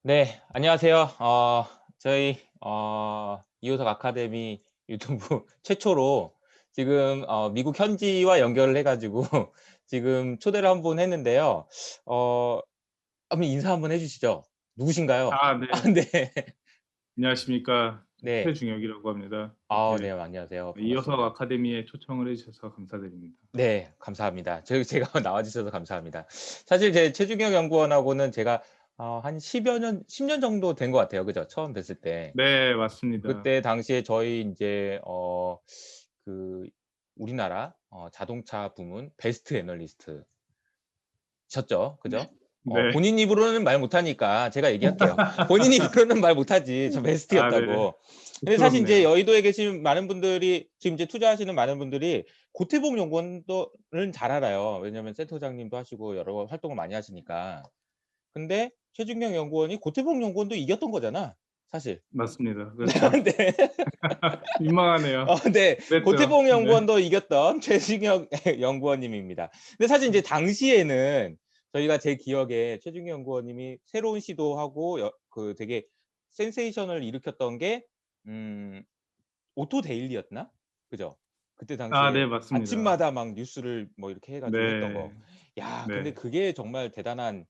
네, 안녕하세요. 저희 이호석 아카데미 유튜브 최초로 지금 미국 현지와 연결을 해가지고 지금 초대를 한번 했는데요. 어, 한번 인사 한번 해주시죠. 누구신가요? 아 아, 네. 네. 안녕하십니까. 네. 최중혁이라고 합니다. 네, 이렇게 안녕하세요. 이어서 반갑습니다. 아카데미에 초청을 해 주셔서 감사드립니다. 네, 감사합니다. 제가 나와주셔서 감사합니다. 사실 제 최준경 연구원하고는 제가 한 10여 년, 10년 정도 된 것 같아요. 그죠? 처음 뵀을 때. 네 맞습니다. 그때 당시에 저희 인제 그 우리나라 자동차 부문 베스트 애널리스트셨죠. 그죠? 네. 본인 입으로는 말 못하니까 제가 얘기할게요. 본인 입으로는 말 못하지 저 아 네. 베스트였다고. 근데 사실 인제 쑥스럽네요. 여의도에 계신 많은 분들이 지금 이제 투자하시는 많은 분들이 고태봉 연구원도 는 잘 알아요. 왜냐면 센터장님도 하시고 여러 활동을 많이 하시니까. 근데 최준경 연구원이 고태봉 연구원도 이겼던 거잖아 사실. 맞습니다. 그렇죠. 네. 민망하네요. 네. 그랬죠. 고태봉 네. 연구원도 이겼던 최승혁 연구원님입니다. 근데 사실 인제 당시에는 저희가 제 기억에 최승혁 연구원님이 새로운 시도하고 되게 센세이션을 일으켰던 게 음 오토 데일리였나? 그죠? 그때 아 당시에 네 맞습니다. 아침마다 막 뉴스를 뭐 이렇게 해 가지고 했던 거. 네. 야, 근데 네. 그게 정말 대단한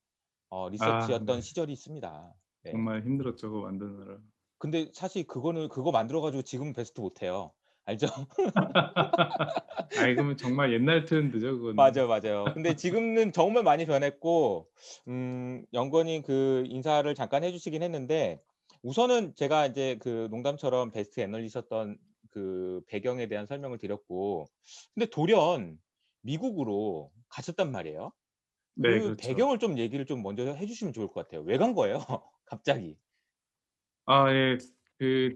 아 네. 리서치였던 시절이 있습니다. 네. 정말 힘들었죠, 그거 만드느라. 근데 사실 그거 만들어 가지고 지금은 베스트 못 해요. 알죠? 아이 그러면 정말 옛날 트렌드죠, 그거는. 맞아요. 근데 지금은 정말 많이 변했고 연구원님 그 인사를 잠깐 해 주시긴 했는데 우선은 제가 이제 그 농담처럼 베스트 애널리스트였던 그 배경에 대한 설명을 드렸고 근데 돌연 미국으로 가셨단 말이에요. 네 그 그렇죠. 배경을 좀 얘기를 좀 먼저 해 주시면 좋을 것 같아요. 왜 간 거예요? 갑자기. 아 예.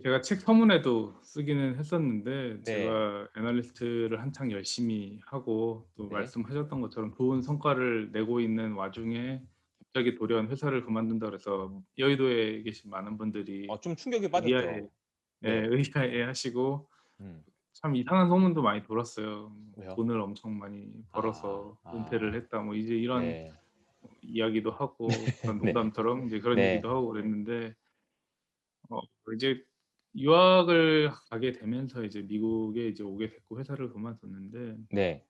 제가 책 서문에도 쓰기는 했었는데 네. 제가 애널리스트를 한창 열심히 하고 또 네. 말씀하셨던 것처럼 좋은 성과를 내고 있는 와중에 갑자기 돌연 회사를 그만둔다 그래서 여의도에 계신 많은 분들이 좀 충격에 의아해 빠졌죠. 예 네. 의아해하시고 음. 참 이상한 소문도 많이 돌았어요. 왜요? "돈을 엄청 많이 벌어서 은퇴를 아. 했다." 뭐 이제 이런 네. 이야기도 하고 그런 네. 농담처럼 이제 그런 네. 얘기도 하고 그랬는데 어 이제 유학을 가게 되면서 이제 미국에 이제 오게 됐고 회사를 그만뒀는데 네.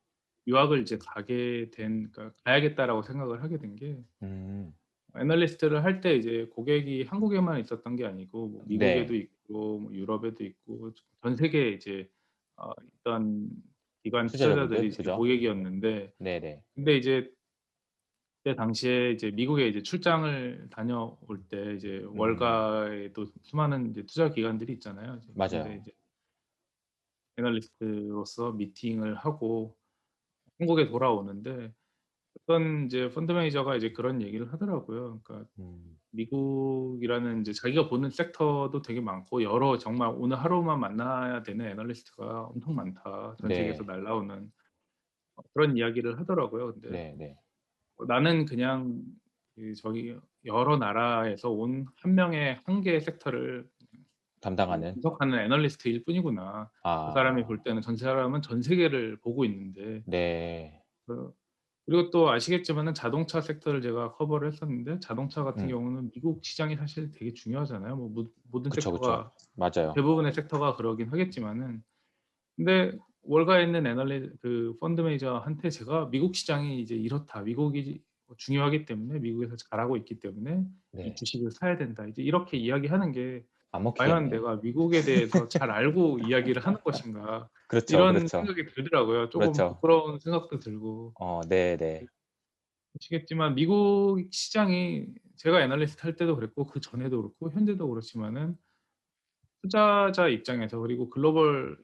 유학을 이제 가게 된 그러니까 '가야겠다.'라고 생각을 하게 된 게 음. 애널리스트를 할 때 이제 고객이 한국에만 있었던 게 아니고 뭐 미국에도 네. 있고 뭐 유럽에도 있고 전 세계에 이제 있던 기관 투자자들이 투자자분들 제 그죠? 고객이었는데 네네. 근데 이제 그때 당시에 이제 미국에 이제 출장을 다녀올 때 이제 음. 월가에도 수많은 이제 투자 기관들이 있잖아요. 이제 근데 맞아요. 이제 애널리스트로서 미팅을 하고 한국에 돌아오는데 어떤 이제 펀드 매니저가 이제 그런 얘기를 하더라고요. 그러니까 음. 미국이라는 이제 자기가 보는 섹터도 되게 많고 여러 정말 오늘 하루만 만나야 되는 애널리스트가 엄청 많다. 전 세계에서 네. 날라오는 그런 이야기를 하더라고요. 근데 네네. 나는 그냥 저기 여러 나라에서 온 한 명의 한 개의 섹터를 담당하는. 분석하는 애널리스트일 뿐이구나. 그 사람이 볼 아. 때는 전 사람은 전 세계를 보고 있는데 네. 그 그리고 또 아시겠지만은 자동차 섹터를 제가 커버를 했었는데 자동차 같은 음. 경우는 미국 시장이 사실 되게 중요하잖아요. 뭐 모든 그쵸, 그쵸. 섹터가 맞아요. 대부분의 섹터가 그러긴 하겠지만은 근데 월가에 있는 펀드 매니저한테 제가 "미국 시장이 이제 이렇다. 미국이 중요하기 때문에 미국에서 잘하고 있기 때문에 이 네. 주식을 사야 된다." 이제 이렇게 이야기하는 게 안 '과연 먹히겠네. 내가 미국에 대해서 잘 알고 이야기를 하는 것인가.' 그렇죠, 이런 그렇죠. 생각이 들더라고요. 쪼금 그렇죠. 부끄러운 생각도 들고. 네네. 아시겠지만 미국 시장이 제가 애널리스트 할 때도 그랬고 그전에도 그렇고 현재도 그렇지만은 투자자 입장에서 그리고 글로벌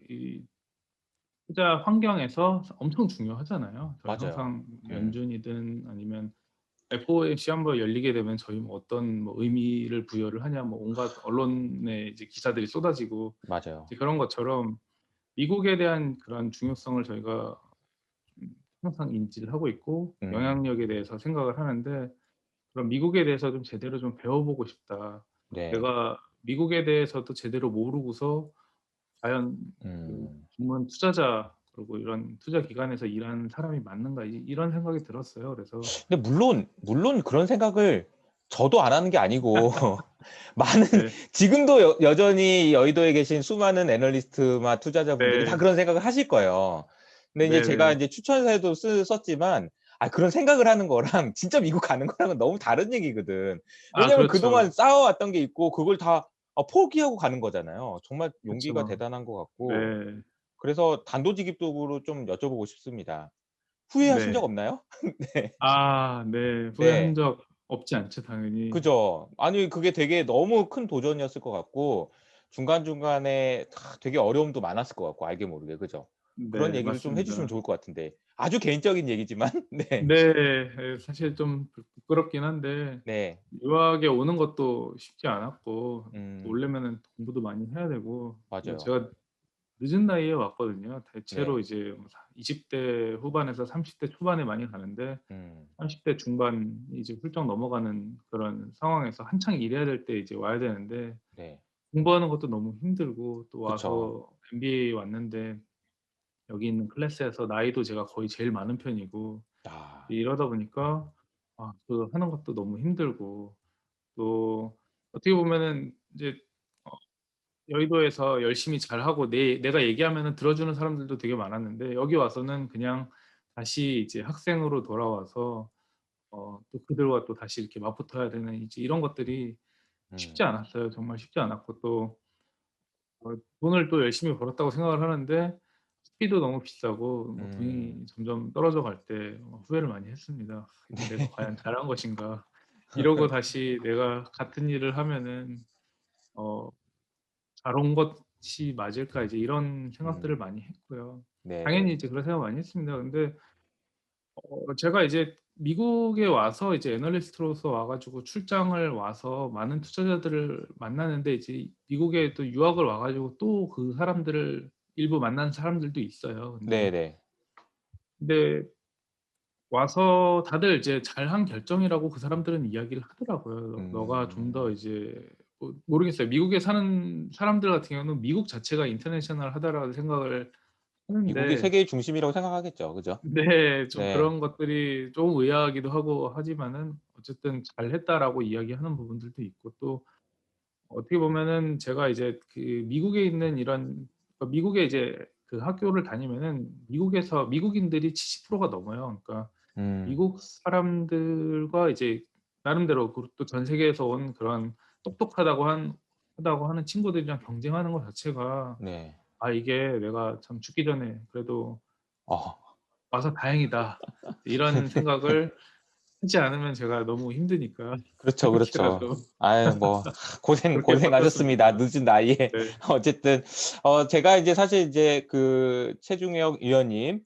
투자 환경에서 엄청 중요하잖아요. 저희 맞아요. 항상 음. 연준이든 아니면 FOMC 한번 열리게 되면 저희 뭐 어떤 뭐 의미를 부여를 하냐 뭐 온갖 언론의 이제 기사들이 쏟아지고 맞아요. 이제 그런 것처럼 미국에 대한 그런 중요성을 저희가 항상 인지를 하고 있고 음. 영향력에 대해서 생각을 하는데 그럼 '미국에 대해서 좀 제대로 좀 배워보고 싶다. 네. 내가 미국에 대해서도 제대로 모르고서 과연 그 음. 전문 투자자 그리고 이런 투자 기관에서 일하는 사람이 맞는가.' 이런 생각이 들었어요. 그래서 근데 물론 그런 생각을 저도 안 하는 게 아니고 많은 네. 지금도 여전히 여의도에 계신 수많은 애널리스트나 투자자분들이 다 네. 그런 생각을 하실 거예요. 근데 이제 제가 네네. 이제 추천사에도 썼지만 그런 생각을 하는 거랑 진짜 미국 가는 거랑은 너무 다른 얘기거든. 아 왜냐면 그동안 그렇죠. 쌓아왔던 게 있고 그걸 다 포기하고 가는 거잖아요. 정말 용기가 그쵸. 대단한 것 같고 네. 그래서 단도직입적으로 좀 여쭤보고 싶습니다. 후회하신 적 네. 없나요? 네. 아 네. 후회한 네. 적 없지 않죠 당연히. 그죠. 아니 그게 되게 너무 큰 도전이었을 것 같고 중간중간에 되게 어려움도 많았을 것 같고 알게 모르게. 그죠? 그런 네 얘기를 좀 해 주시면 맞습니다. 좋을 것 같은데. 아주 개인적인 얘기지만 네. 네. 예 사실 좀 부끄럽긴 한데 네. 유학에 오는 것도 쉽지 않았고 또 음 오려면은 공부도 많이 해야 되고 또 맞아요. 제가 늦은 나이에 왔거든요. 대체로 네. 이제 20대 후반에서 30대 초반에 많이 가는데 음 30대 중반 이제 훌쩍 넘어가는 그런 상황에서 한창 일해야 될 때 이제 와야 되는데 네. 공부하는 것도 너무 힘들고 또 그쵸. 와서 MBA 왔는데 여기 있는 클래스에서 나이도 제가 거의 제일 많은 편이고 아 이러다 보니까 그 하는 것도 너무 힘들고 또 어떻게 보면은 이제 어 여의도에서 열심히 잘하고 내가 얘기하면은 들어주는 사람들도 되게 많았는데 여기 와서는 그냥 다시 이제 학생으로 돌아와서 또 그들과 또 다시 이렇게 맞붙어야 되는 이제 이런 것들이 쉽지 음 않았어요. 정말 쉽지 않았고 또 돈을 또 열심히 벌었다고 생각을 하는데 식비도 너무 비싸고 뭐 음. 돈이 점점 떨어져 갈 때 후회를 많이 했습니다. '이거 내가 네. 과연 잘한 것인가? 이러고 다시 내가 같은 일을 하면은 어 잘 온 것이 맞을까?' 이제 이런 생각들을 음. 많이 했고요. 당연히 네네. 이제 그런 생각 많이 했습니다. 근데 제가 이제 미국에 와서 이제 애널리스트로서 와 가지고 출장을 와서 많은 투자자들을 만나는데 이제 미국에 또 유학을 와 가지고 또 그 사람들을 일부 만난 사람들도 있어요. 네네. 근데 와서 다들 이제 잘한 결정이라고 그 사람들은 이야기를 하더라고요. 너가 좀 더 음. 이제 모르겠어요. 미국에 사는 사람들 같은 경우는 미국 자체가 인터내셔널하다라고 생각을 미국이 하는데 세계의 중심이라고 생각하겠죠. 그죠? 네. 좀 네. 그런 것들이 좀 의아하기도 하고 하지만은 어쨌든 "잘했다."라고 이야기하는 부분들도 있고 또 어떻게 보면은 제가 이제 그 미국에 있는 이런 미국에 이제 그 학교를 다니면은 미국에서 미국인들이 70%가 넘어요. 그러니까 음. 미국 사람들과 이제 나름대로 그리고 또 전 세계에서 온 그런 똑똑하다고 하다고 하는 친구들이랑 경쟁하는 것 자체가 네. '아 이게 내가 참 죽기 전에 그래도 어. 와서 다행이다.' 이런 생각을 하지 않으면 제가 너무 힘드니까 그렇죠, 그렇죠. 그렇게라도 아유 뭐 그렇게 고생하셨습니다. 버텼습니다. 늦은 나이에. 네. 어쨌든 제가 이제 사실 이제 그 최중혁 위원님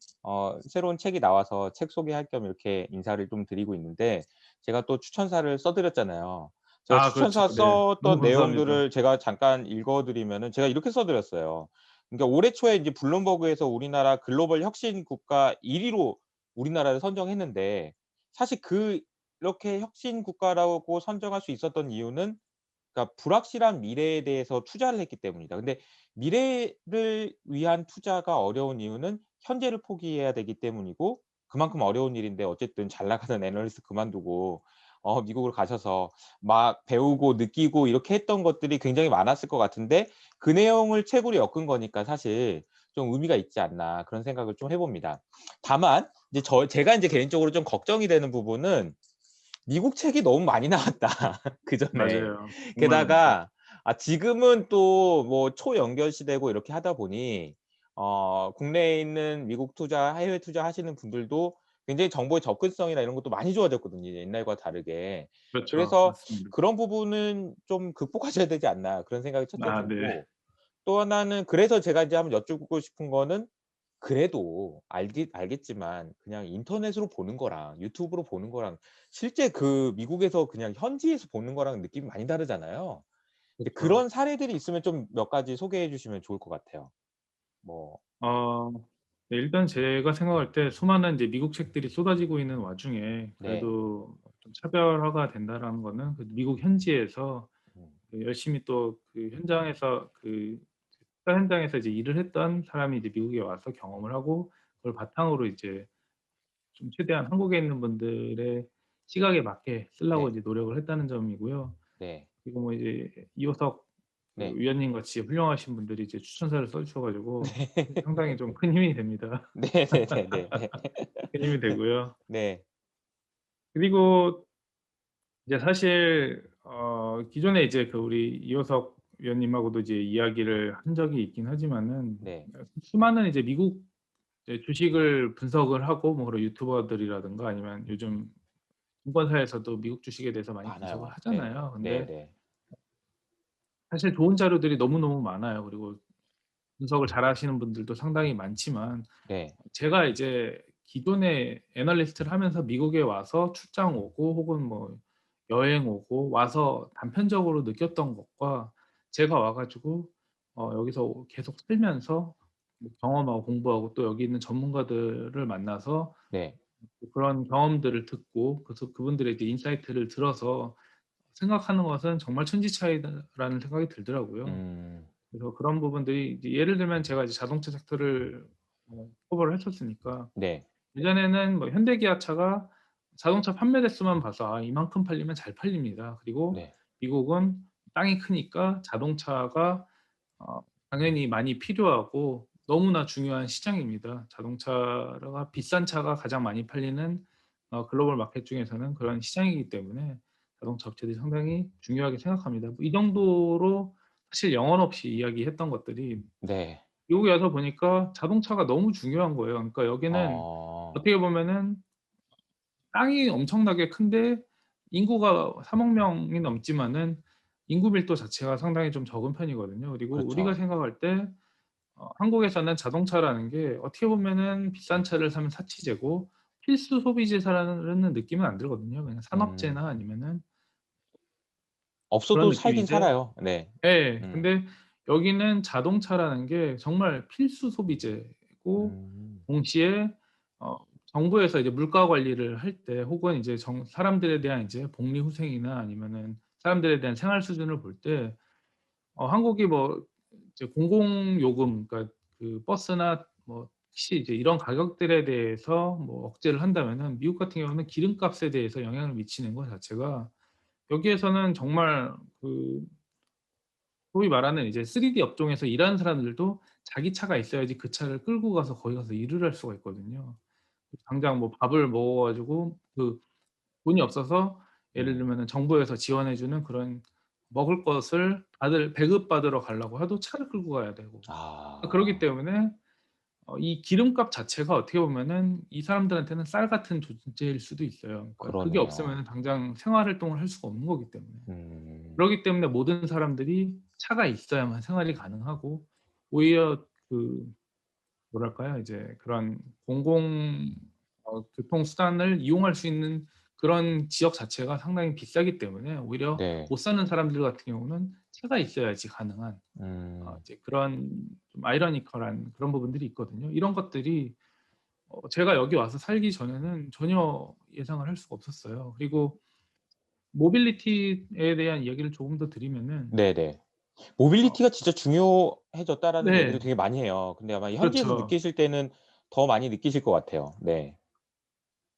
새로운 책이 나와서 책 소개할 겸 이렇게 인사를 좀 드리고 있는데 제가 또 추천사를 써 드렸잖아요. 제가 그렇죠. 추천사 네. 너무 썼던 감사합니다. 내용들을 제가 잠깐 읽어 드리면은 제가 이렇게 써 드렸어요. 그러니까 올해 초에 이제 블룸버그에서 우리나라 글로벌 혁신 국가 1 위로 우리나라를 선정했는데 사실 이렇게 혁신 국가라고 선정할 수 있었던 이유는 그러니까 불확실한 미래에 대해서 투자를 했기 때문이다. 근데 미래를 위한 투자가 어려운 이유는 현재를 포기해야 되기 때문이고 그만큼 어려운 일인데 어쨌든 잘 나가는 애널리스트 그만두고 미국을 가셔서 막 배우고 느끼고 이렇게 했던 것들이 굉장히 많았을 것 같은데 그 내용을 책으로 엮은 거니까 사실 좀 의미가 있지 않나 그런 생각을 좀 해 봅니다. 다만 이제 제가 인제 개인적으로 좀 걱정이 되는 부분은 미국 책이 너무 많이 나왔다 그전에. 맞아요. 정말 많죠. 게다가 지금은 또 뭐 초연결 시대고 이렇게 하다 보니 국내에 있는 미국 투자, 해외 투자하시는 분들도 굉장히 정보의 접근성이나 이런 것도 많이 좋아졌거든요, 옛날과 다르게. 그렇죠. 그래서 맞습니다. '그런 부분은 좀 극복하셔야 되지 않나.' 그런 생각이 첫째 네. 들고 또 하나는 그래서 제가 이제 한번 여쭙고 싶은 거는 그래도 알겠지만 그냥 인터넷으로 보는 거랑 유튜브로 보는 거랑 실제 그 미국에서 그냥 현지에서 보는 거랑 느낌이 많이 다르잖아요. 근데 그렇죠. 그런 사례들이 있으면 좀 몇 가지 소개해 주시면 좋을 것 같아요. 뭐 어 네 일단 제가 생각할 때 수많은 이제 미국 책들이 쏟아지고 있는 와중에 네. 그래도 좀 차별화가 된다라는 거는 그 미국 현지에서 음. 열심히 또 그 현장에서 투자 현장에서 이제 일을 했던 사람이 이제 미국에 와서 경험을 하고 그걸 바탕으로 이제 좀 최대한 한국에 있는 분들의 시각에 맞게 쓰려고 네. 이제 노력을 했다는 점이고요. 네. 그리고 뭐 이제 이호석 그 네. 위원님 같이 훌륭하신 분들이 이제 추천사를 써 주셔 가지고 네. 상당히 좀 큰 힘이 됩니다. 네네네네. 큰 힘이 되고요. 네. 그리고 이제 사실 기존에 이제 그 우리 이호석 위원님하고도 이제 이야기를 한 적이 있긴 하지만은 네. 수많은 이제 미국 이제 주식을 분석을 하고 뭐 그런 유튜버들이라든가 아니면 요즘 증권사에서도 미국 주식에 대해서 많이 분석을 많아요. 네. 하잖아요. 근데 네네. 사실 좋은 자료들이 너무너무 많아요. 그리고 분석을 잘하시는 분들도 상당히 많지만 네. 제가 이제 기존에 애널리스트를 하면서 미국에 와서 출장 오고 혹은 뭐 여행 오고 와서 단편적으로 느꼈던 것과 제가 와 가지고 여기서 계속 살면서 뭐 경험하고 공부하고 또 여기 있는 전문가들을 만나서 네. 그런 경험들을 듣고 그래서 그분들의 이제 인사이트를 들어서 생각하는 것은 정말 천지 차이다라는 생각이 들더라고요. 음. 그래서 그런 부분들이 이제 예를 들면 제가 이제 자동차 섹터를 커버를 했었으니까 네. 예전에는 뭐 현대기아차가 자동차 판매 대수만 봐서 '아 이만큼 팔리면 잘 팔립니다.' 그리고 네. 미국은 땅이 크니까 자동차가 어 당연히 많이 필요하고 너무나 중요한 시장입니다. 자동차가 비싼 차가 가장 많이 팔리는 글로벌 마켓 중에서는 그런 시장이기 때문에 자동차 업체들이 상당히 중요하게 생각합니다. 뭐 이 정도로 사실 영혼 없이 이야기했던 것들이 네. 미국에 와서 보니까 자동차가 너무 중요한 거예요. 그러니까 여기는 어. 어떻게 보면은 땅이 엄청나게 큰데 인구가 3억 명이 넘지만은 인구 밀도 자체가 상당히 좀 적은 편이거든요. 그리고 우리가 그렇죠. 생각할 때 한국에서는 자동차라는 게 어떻게 보면은 비싼 차를 사면 사치제고 필수 소비재라는 느낌은 안 들거든요. 그냥 음. 산업재나 아니면은 그런 없어도 살긴 느낌인데 살아요. 네. 예. 음. 근데 여기는 자동차라는 게 정말 필수 소비재고 음. 동시에 어 정부에서 이제 물가 관리를 할 때 혹은 이제 사람들에 대한 이제 복리 후생이나 아니면은 사람들에 대한 생활 수준을 볼 때 한국이 뭐 이제 공공 요금 그러니까 그 버스나 뭐 택시 이제 이런 가격들에 대해서 뭐 억제를 한다면은 미국 같은 경우는 기름값에 대해서 영향을 미치는 것 자체가 여기에서는 정말 그 소위 말하는 이제 3D 업종에서 일하는 사람들도 자기 차가 있어야지 그 차를 끌고 가서 거기 가서 일을 할 수가 있거든요. 당장 뭐 밥을 먹어 가지고 그 돈이 없어서 예를 음. 들면은 정부에서 지원해 주는 그런 먹을 것을 배급받으러 가려고 해도 차를 끌고 가야 되고 그러기 아. 때문에 이 기름값 자체가 어떻게 보면은 이 사람들한테는 쌀 같은 존재일 수도 있어요. 그러니까 그게 그러네요. 없으면은 당장 생활 활동을 할 수가 없는 거기 때문에. 음. 그러기 때문에 모든 사람들이 차가 있어야만 생활이 가능하고 오히려 그 뭐랄까요? 이제 그런 공공 교통수단을 이용할 수 있는 그런 지역 자체가 상당히 비싸기 때문에 오히려 네. 못 사는 사람들 같은 경우는 차가 있어야지 가능한 음. 이제 그런 좀 아이러니컬한 그런 부분들이 있거든요. 이런 것들이 제가 여기 와서 살기 전에는 전혀 예상을 할 수가 없었어요. 그리고 모빌리티에 대한 이야기를 조금 더 드리면은 네네. 어 모빌리티가 진짜 중요해졌다라는 얘기를 네. 되게 많이 해요. 근데 아마 현지에서 그렇죠. 느끼실 때는 더 많이 느끼실 것 같아요. 네.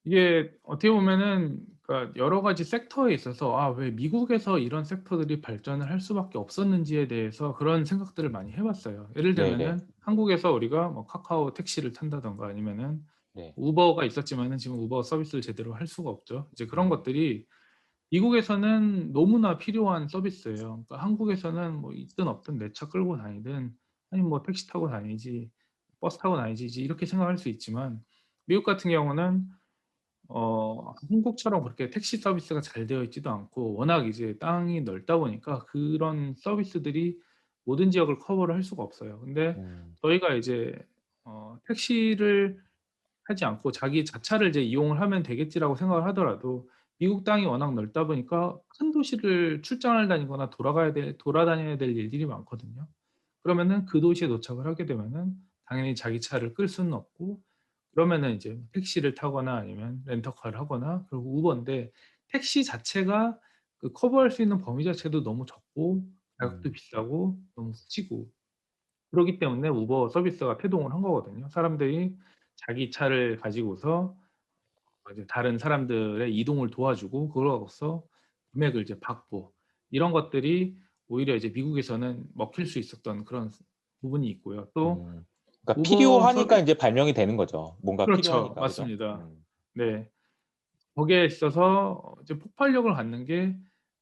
이게 어떻게 보면은 그러니까 여러 가지 섹터에 있어서 '아 왜 미국에서 이런 섹터들이 발전을 할 수밖에 없었는지.'에 대해서 그런 생각들을 많이 해 봤어요. 예를 네네. 들면은 한국에서 우리가 뭐 카카오 택시를 탄다든가 아니면은 네. 우버가 있었지만은 지금 우버 서비스를 제대로 할 수가 없죠. 이제 그런 음. 것들이 미국에서는 너무나 필요한 서비스예요. 그러니까 한국에서는 뭐 있든 없든 내 차 끌고 다니든 아니 뭐 '택시 타고 다니지. 버스 타고 다니지.' 이제 이렇게 생각할 수 있지만 미국 같은 경우는 한국처럼 그렇게 택시 서비스가 잘 되어 있지도 않고 워낙 이제 땅이 넓다 보니까 그런 서비스들이 모든 지역을 커버를 할 수가 없어요. 근데 음. 저희가 이제 택시를 하지 않고 '자기 자차를 이제 이용을 하면 되겠지.'라고 생각을 하더라도 미국 땅이 워낙 넓다 보니까 큰 도시를 출장을 다니거나 돌아다녀야 될 일들이 많거든요. 그러면은 그 도시에 도착을 하게 되면은 당연히 자기 차를 끌 수는 없고 그러면은 이제 택시를 타거나 아니면 렌터카를 하거나 그리고 우버인데 택시 자체가 그 커버할 수 있는 범위 자체도 너무 적고 가격도 음. 비싸고 너무 후지고 그러기 때문에 우버 서비스가 태동을 한 거거든요. 사람들이 자기 차를 가지고서 이제 다른 사람들의 이동을 도와주고 그로써 금액을 이제 받고 이런 것들이 오히려 이제 미국에서는 먹힐 수 있었던 그런 부분이 있고요. 또 음. 그러니까 우버 필요하니까 서비 인제 발명이 되는 거죠. 뭔가 그렇죠. 필요하니까. 그죠? 맞습니다. 네. 거기에 있어서 이제 폭발력을 갖는 게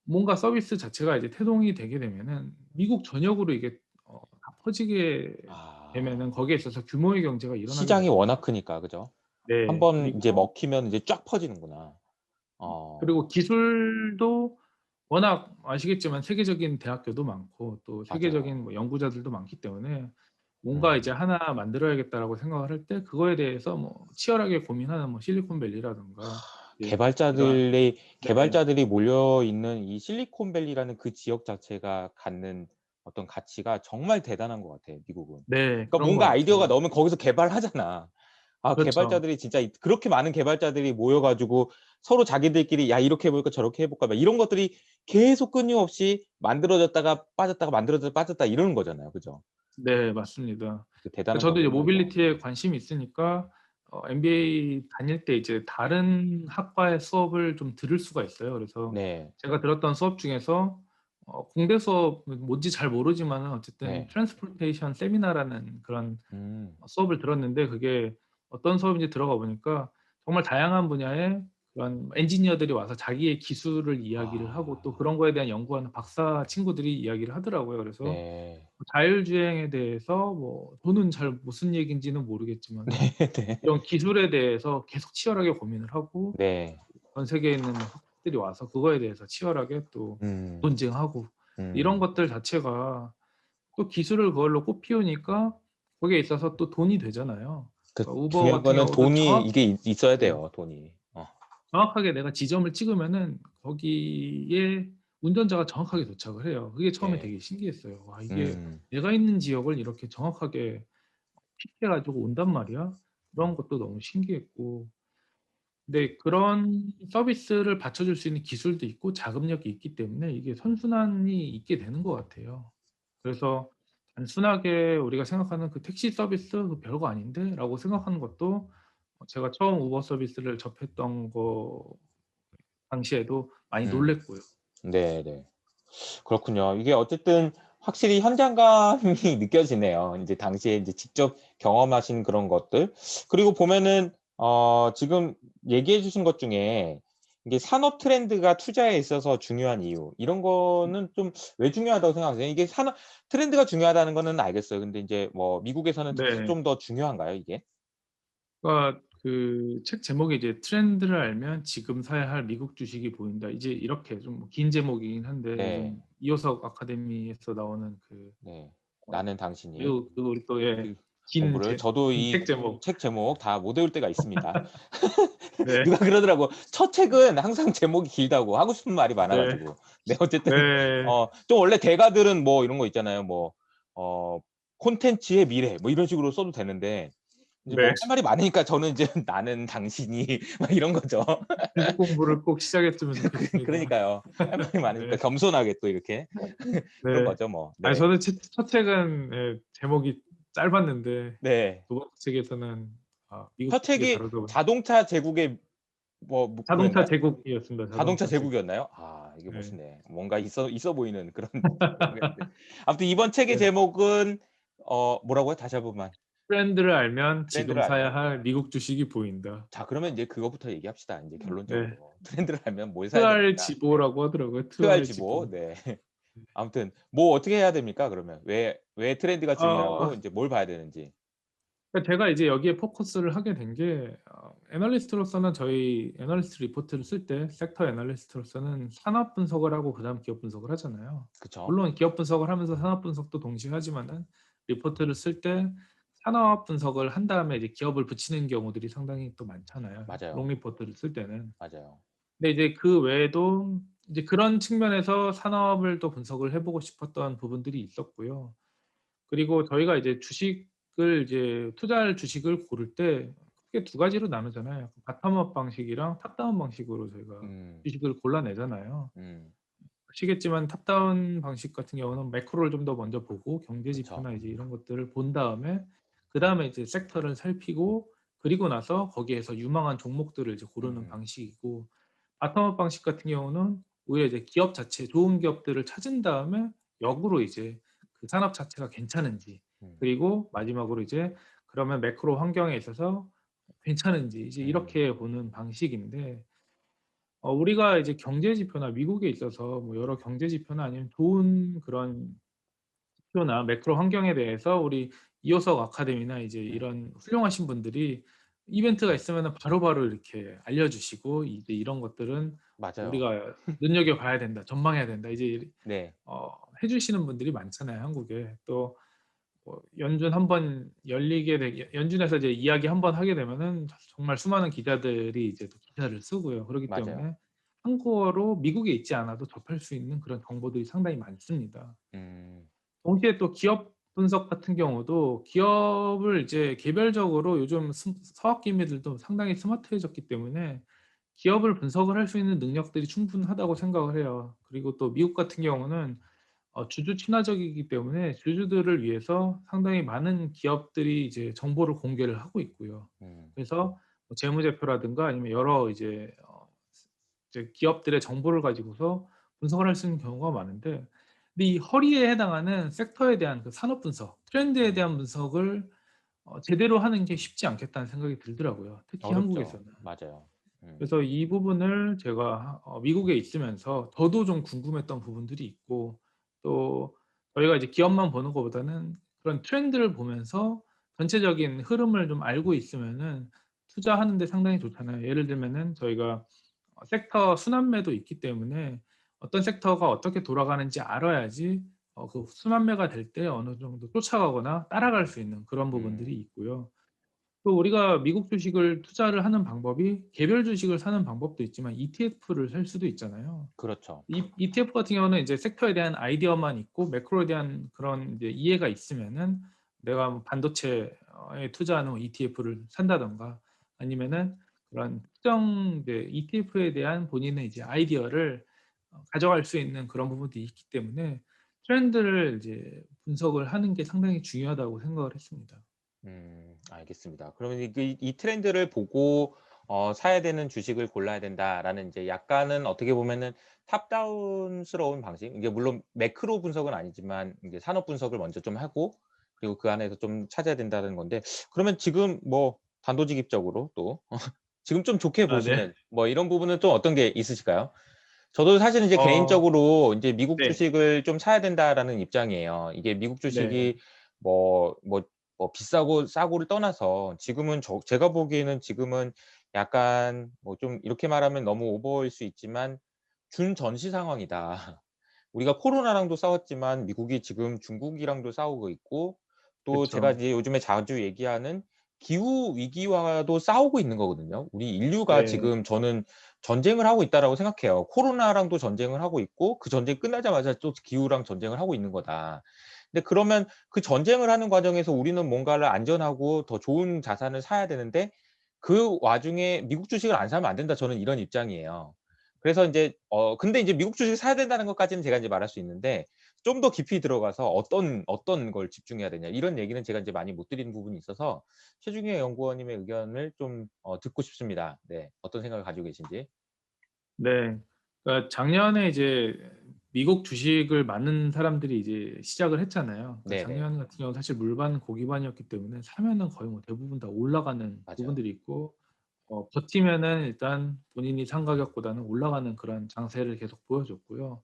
뭔가 서비스 자체가 이제 태동이 되게 되면은 미국 전역으로 이게 다 퍼지게 아. 되면은 거기에 있어서 규모의 경제가 일어나게 시장이 되거든요. 워낙 크니까. 그죠? 한 네. 번 인제 그리고 먹히면 이제 쫙 퍼지는구나. 그리고 기술도 워낙 아시겠지만 세계적인 대학교도 많고 또 세계적인 맞아요. 뭐 연구자들도 많기 때문에 뭔가 이제 음. '하나 만들어야겠다.'라고 생각을 할 때 그거에 대해서 뭐 치열하게 고민하는 뭐 실리콘밸리라든가 예 이러한 네. 개발자들이 몰려 있는 이 실리콘밸리라는 그 지역 자체가 갖는 어떤 가치가 정말 대단한 것 같아요, 미국은. 네. 그러니까 그런 것 뭔가 아이디어가 같아요. 나오면 거기서 개발하잖아. 아 그렇죠. 개발자들이 진짜 그렇게 많은 개발자들이 모여 가지고 서로 자기들끼리 "야 이렇게 해 볼까? 저렇게 해 볼까?" 막 이런 것들이 계속 끊임없이 만들어졌다가 빠졌다가 만들어졌다가 빠졌다 이러는 거잖아요. 그죠? 네 맞습니다. 그 대단한 저도 이제 경쟁력이죠. 모빌리티에 관심이 있으니까 MBA 다닐 때 이제 다른 학과의 수업을 좀 들을 수가 있어요. 그래서 네. 제가 들었던 수업 중에서 공대 수업은 뭔지 잘 모르지만은 어쨌든 네. 트랜스포테이션 세미나라는 그런 음. 수업을 들었는데 그게 어떤 수업인지 들어가 보니까 정말 다양한 분야의 그런 엔지니어들이 와서 자기의 기술을 이야기를 하고 또 아. 그런 거에 대한 연구하는 박사 친구들이 이야기를 하더라고요. 그래서 네. 자율주행에 대해서 뭐 저는 잘 무슨 얘기인지는 모르겠지만은 네네. 이런 기술에 대해서 계속 치열하게 고민을 하고 네. 전 세계에 있는 뭐 학생들이 와서 그거에 대해서 치열하게 또 음. 논쟁하고 이런 음. 것들 자체가 또 기술을 그걸로 꽃피우니까 거기에 있어서 또 돈이 되잖아요. 그 그러니까 우버 중요한 같은 거는 경우도 돈이 이게 있어야 네. 돼요, 돈이. 정확하게 내가 지점을 찍으면은 거기에 운전자가 정확하게 도착을 해요. 그게 처음에 네. 되게 신기했어요. '와 이게 음. 내가 있는 지역을 이렇게 정확하게 픽해 가지고 온단 말이야?' 그런 것도 너무 신기했고 근데 그런 서비스를 받쳐줄 수 있는 기술도 있고 자금력이 있기 때문에 이게 선순환이 있게 되는 것 같아요. 그래서 단순하게 우리가 생각하는 '그 택시 서비스 그 별거 아닌데?'라고 생각하는 것도 제가 처음 우버 서비스를 접했던 거 당시에도 많이 음. 놀랐고요. 네네. 그렇군요. 이게 어쨌든 확실히 현장감이 느껴지네요. 인제 당시에 인제 직접 경험하신 그런 것들. 그리고 보면은 지금 얘기해 주신 것 중에 이게 산업 트렌드가 투자에 있어서 중요한 이유 이런 거는 좀 왜 중요하다고 생각하세요? 이게 산업 트렌드가 중요하다는 거는 알겠어요. 근데 인제 뭐 미국에서는 특히 네. 좀 더 중요한가요, 이게? 그러니까 그 책 제목이 이제 "트렌드를 알면 지금 사야 할 미국 주식이 보인다." 이제 이렇게 좀 긴 제목이긴 한데 네. 요즘 이호석 아카데미에서 나오는 그 네. 어 나는 당신이 매우 그 우리 또 예 그 긴 공부를 저도 긴 이 책 제목. 책 제목 다 못 외울 때가 있습니다. 네. 누가 그러더라고. 첫 책은 항상 제목이 길다고 하고 싶은 말이 많아 네. 가지고. 네 어쨌든 네. 좀 원래 대가들은 뭐 이런 거 있잖아요. 뭐 어 "콘텐츠의 미래." 뭐 이런 식으로 써도 되는데 이제 뭐 네. 할 말이 많으니까 저는 이제 "나는 당신이" 막 이런 거죠. 주식 공부를 꼭 시작했으면 좋겠습니다. 그러니까요. 할 말이 많으니까 네. 겸손하게 또 이렇게 그런 네. 거죠 뭐. 아니 네. 저는 첫 책은 예 제목이 짧았는데 네. 두 번째 책에서는 미국 첫 주식이 책이 다르다고 자동차 제국의 자동차 뭐였나요? 제국이었습니다. 자동차 자동차 제국. 제국이었나요? 아 이게 네. 멋있네. 뭔가 있어 보이는 그런 제목이었는데. 아무튼 이번 책의 네. 제목은 뭐라고요? 다시 한 번만. 트렌드를 알면 지금 트렌드를 사야 알면. 할 미국 주식이 보인다. 자 그러면 인제 그거부터 얘기합시다 인제 네. 결론적으로. 트렌드를 알면 뭘 사야 됩니까? 네. 트알지보라고 하더라고요. 트알지보. 트알지보. 네. 아무튼 뭐 어떻게 해야 됩니까 그러면? 왜 트렌드가 어 중요하고 인제 뭘 봐야 되는지. 그러니까 제가 이제 여기에 포커스를 하게 된 게 애널리스트로서는 저희 애널리스트 리포트를 쓸 때 섹터 애널리스트로서는 산업 분석을 하고 그다음 기업 분석을 하잖아요. 그쵸? 물론 기업 분석을 하면서 산업 분석도 동시에 하지만은 리포트를 쓸 때 산업 분석을 한 다음에 이제 기업을 붙이는 경우들이 상당히 또 많잖아요, 롱 맞아요. 리포트를 쓸 때는. 맞아요. 근데 이제 그 외에도 이제 그런 측면에서 산업을 또 분석을 해 보고 싶었던 부분들이 있었고요. 그리고 저희가 이제 주식을 이제 투자할 주식을 고를 때 크게 두 가지로 나누잖아요. 바텀업 방식이랑 탑다운 방식으로 저희가 음. 주식을 골라내잖아요. 음. 아시겠지만 탑다운 방식 같은 경우는 매크로를 좀 더 먼저 보고 경제 그쵸. 지표나 이제 이런 것들을 본 다음에 그다음에 이제 섹터를 살피고 그리고 나서 거기에서 유망한 종목들을 이제 고르는 음. 방식이고, 바텀업 방식 같은 경우는 오히려 이제 기업 자체 좋은 기업들을 찾은 다음에 역으로 이제 그 산업 자체가 괜찮은지, 음. 그리고 마지막으로 이제 그러면 매크로 환경에 있어서 괜찮은지 이제 음. 이렇게 보는 방식인데, 우리가 이제 경제 지표나 미국에 있어서 뭐 여러 경제 지표나 아니면 좋은 그런 지표나 매크로 환경에 대해서 우리 이호석 아카데미나 이제 음. 이런 훌륭하신 분들이 이벤트가 있으면은 바로바로 이렇게 알려주시고, 이제 이런 것들은 맞아요. 우리가 눈여겨봐야 된다, 전망해야 된다, 이제 네. 해 주시는 분들이 많잖아요, 한국에. 또 뭐 연준 한번 열리게 되게 연준에서 이제 이야기 한번 하게 되면은 정말 수많은 기자들이 이제 또 기사를 쓰고요. 그러기 맞아요. 때문에 한국어로 미국에 있지 않아도 접할 수 있는 그런 정보들이 상당히 많습니다. 음. 동시에 또 기업 분석 같은 경우도 기업을 이제 개별적으로 요즘 서학기미들도 상당히 스마트해졌기 때문에 기업을 분석을 할 수 있는 능력들이 충분하다고 생각을 해요. 그리고 또 미국 같은 경우는 주주 친화적이기 때문에 주주들을 위해서 상당히 많은 기업들이 이제 정보를 공개를 하고 있고요. 음. 그래서 뭐 재무제표라든가 아니면 여러 이제 기업들의 정보를 가지고서 분석을 할 수 있는 경우가 많은데, 근데 이 허리에 해당하는 섹터에 대한 그 산업 분석, 트렌드에 음. 대한 분석을 제대로 하는 게 쉽지 않겠다는 생각이 들더라고요, 특히 어렵죠. 한국에서는. 맞아요. 음. 그래서 이 부분을 제가 미국에 있으면서 저도 좀 궁금했던 부분들이 있고, 또 저희가 이제 기업만 보는 것보다는 그런 트렌드를 보면서 전체적인 흐름을 좀 알고 있으면은 투자하는 데 상당히 좋잖아요. 예를 들면은 저희가 섹터 순환매도 있기 때문에 어떤 섹터가 어떻게 돌아가는지 알아야지 그 순환매가 될 때 어느 정도 쫓아가거나 따라갈 수 있는 그런 부분들이 음. 있고요. 또 우리가 미국 주식을 투자를 하는 방법이 개별 주식을 사는 방법도 있지만 ETF를 살 수도 있잖아요. 그렇죠. 이 ETF 같은 경우는 이제 섹터에 대한 아이디어만 있고 매크로에 대한 그런 이제 이해가 있으면은 내가 뭐 반도체에 투자하는 뭐 ETF를 산다든가, 아니면은 그런 특정 이제 ETF에 대한 본인의 이제 아이디어를 가져갈 수 있는 그런 부분들이 있기 때문에 트렌드를 이제 분석을 하는 게 상당히 중요하다고 생각을 했습니다. 알겠습니다. 그러면 이 트렌드를 보고 '사야 되는 주식을 골라야 된다.'라는 이제 약간은 어떻게 보면은 탑 다운스러운 방식, 이게 물론 매크로 분석은 아니지만 이제 산업 분석을 먼저 좀 하고 그리고 그 안에서 좀 찾아야 된다는 건데, 그러면 지금 뭐 단도직입적으로 또 지금 좀 좋게 아 네. 보시는 뭐 이런 부분은 또 어떤 게 있으실까요? 저도 사실은 이제 어 개인적으로 인제 '미국 네. 주식을 좀 사야 된다.'라는 입장이에요. 이게 미국 네. 주식이 뭐 비싸고 싸고를 떠나서 지금은 제가 보기에는 지금은 약간 뭐 좀 이렇게 말하면 너무 오버일 수 있지만 '준전시 상황이다.' 우리가 코로나랑도 싸웠지만 미국이 지금 중국이랑도 싸우고 있고, 또 제가 그쵸. 이제 요즘에 자주 얘기하는 기후 위기와도 싸우고 있는 거거든요. 우리 인류가 네. 지금 저는 전쟁을 하고 있다라고 생각해요. 코로나랑도 전쟁을 하고 있고 그 전쟁 끝나자마자 또 기후랑 전쟁을 하고 있는 거다. 근데 그러면 그 전쟁을 하는 과정에서 우리는 뭔가를 안전하고 더 좋은 자산을 사야 되는데 그 와중에 미국 주식을 안 사면 안 된다, 저는 이런 입장이에요. 그래서 인제 근데 인제 미국 주식을 사야 된다는 것까지는 제가 인제 말할 수 있는데, 좀 더 깊이 들어가서 어떤 걸 집중해야 되냐 이런 얘기는 제가 인제 많이 못 드리는 부분이 있어서 최중희 연구원님의 의견을 좀 듣고 싶습니다. 네. 어떤 생각을 가지고 계신지. 네. 그러니까 작년에 이제 미국 주식을 많은 사람들이 이제 시작을 했잖아요. 그러니까 네네. 작년 같은 경우는 사실 물반 고기반이었기 때문에 사면은 거의 뭐 대부분 다 올라가는 맞아요. 부분들이 있고, 버티면은 일단 본인이 산 가격보다는 올라가는 그런 장세를 계속 보여줬고요.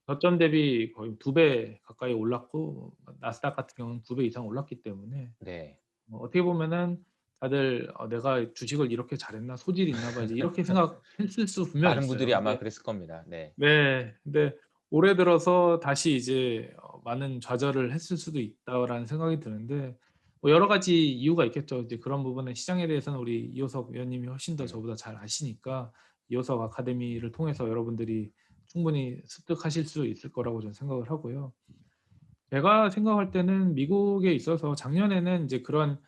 저점 대비 거의 2배 가까이 올랐고, 나스닥 같은 경우는 2배 이상 올랐기 때문에 네. 어떻게 보면은 다들 '내가 주식을 이렇게 잘했나? 소질이 있나 봐.' 이제 이렇게 생각했을 수 분명히 많은 분들이 있어요. 아마 근데 그랬을 겁니다. 네. 네. 근데 올해 들어서 다시 이제 많은 좌절을 했을 수도 있다라는 생각이 드는데, 뭐 여러 가지 이유가 있겠죠. 이제 그런 부분은 시장에 대해서는 우리 이호석 위원님이 훨씬 더 음. 저보다 잘 아시니까 이호석 아카데미를 통해서 여러분들이 충분히 습득하실 수 있을 거라고 저는 생각을 하고요. 제가 생각할 때는 미국에 있어서 작년에는 이제 그런